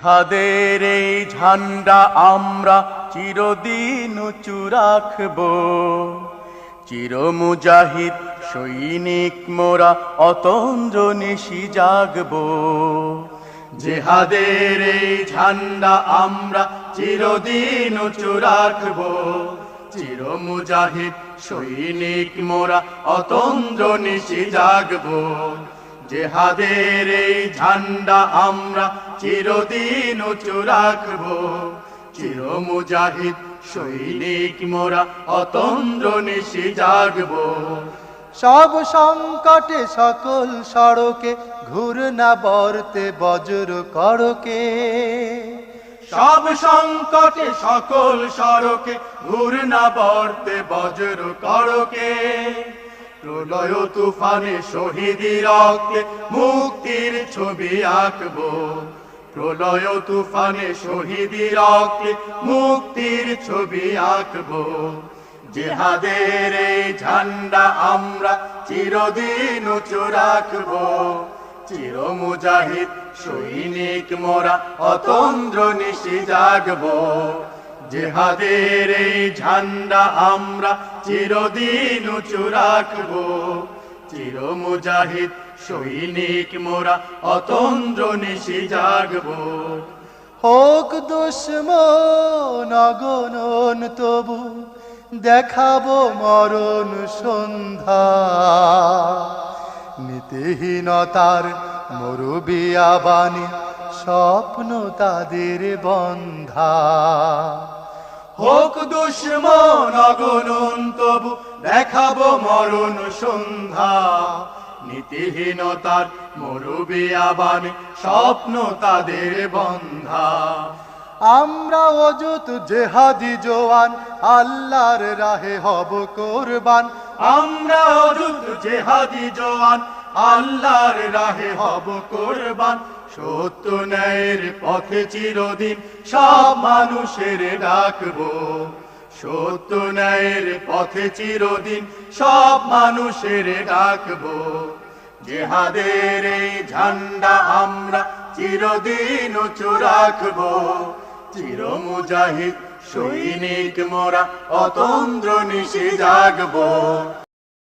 জিহাদের এই ঝান্ডা আমরা চিরদিন উঁচু রাখব। চির মুজাহিদ সৈনিক মোরা অতন্দ্র নিশি জাগব। জিহাদের এই ঝান্ডা আমরা চিরদিন উঁচু রাখব। চির মুজাহিদ সৈনিক মোরা অতন্দ্র নিশি জাগব। জিহাদের এই ঝান্ডা আমরা চিরদিন উঁচু রাখব। চির মুজাহিদ সৈনিক মোরা অতন্দ্র নিশি জাগব। সব সংকটে সকল সড়কে ঘুরনা বর্তে বজ্র করকে। সব সংকটে সকল সড়কে ঘুরনা বর্তে বজ্র করকে। প্রলয় তুফানে শহীদি রক্তে মুক্তির ছবি আঁকব। প্রলয় তুফানে শহীদি রক্তে মুক্তির ছবি আঁকব। জিহাদের এই ঝান্ডা আমরা চিরদিন উঁচু রাখব। চির মুজাহিদ সৈনিক মোরা অতন্দ্র নিশি জাগব। জিহাদের এই ঝান্ডা আমরা চিরদিন উঁচু রাখব। চির মুজাহিদ সৈনিক মোরা অতন্দ্র নিশি জাগব। হোক দুশ্মন অগণন তবু দেখাবো মরণ সন্ধ্যা। নীতিহীনতার মরুবিয়া বাণী স্বপ্ন তাদের বন্ধা। হোক দুশ্মন অগণন তবু দেখাবো মরণ সন্ধ্যা। নীতিহীনতার মরুবিয়া বাণী স্বপ্ন তাদের বন্ধা। আমরা অযুত জেহাদি জওয়ান আল্লাহর রাহে হব কোরবান। আমরা অযুত জেহাদি জওয়ান আল্লাহর রাহে হব কোরবান। সত্য ন্যায়ের পথে চিরদিন সব মানুষের ডাকব। সত্য ন্যায়ের পথে চিরদিন সব মানুষের ডাকব। জিহাদের এই ঝান্ডা আমরা চিরদিন উঁচু রাখব। চির মুজাহিদ সৈনিক মোরা অতন্দ্র নিশি জাগব।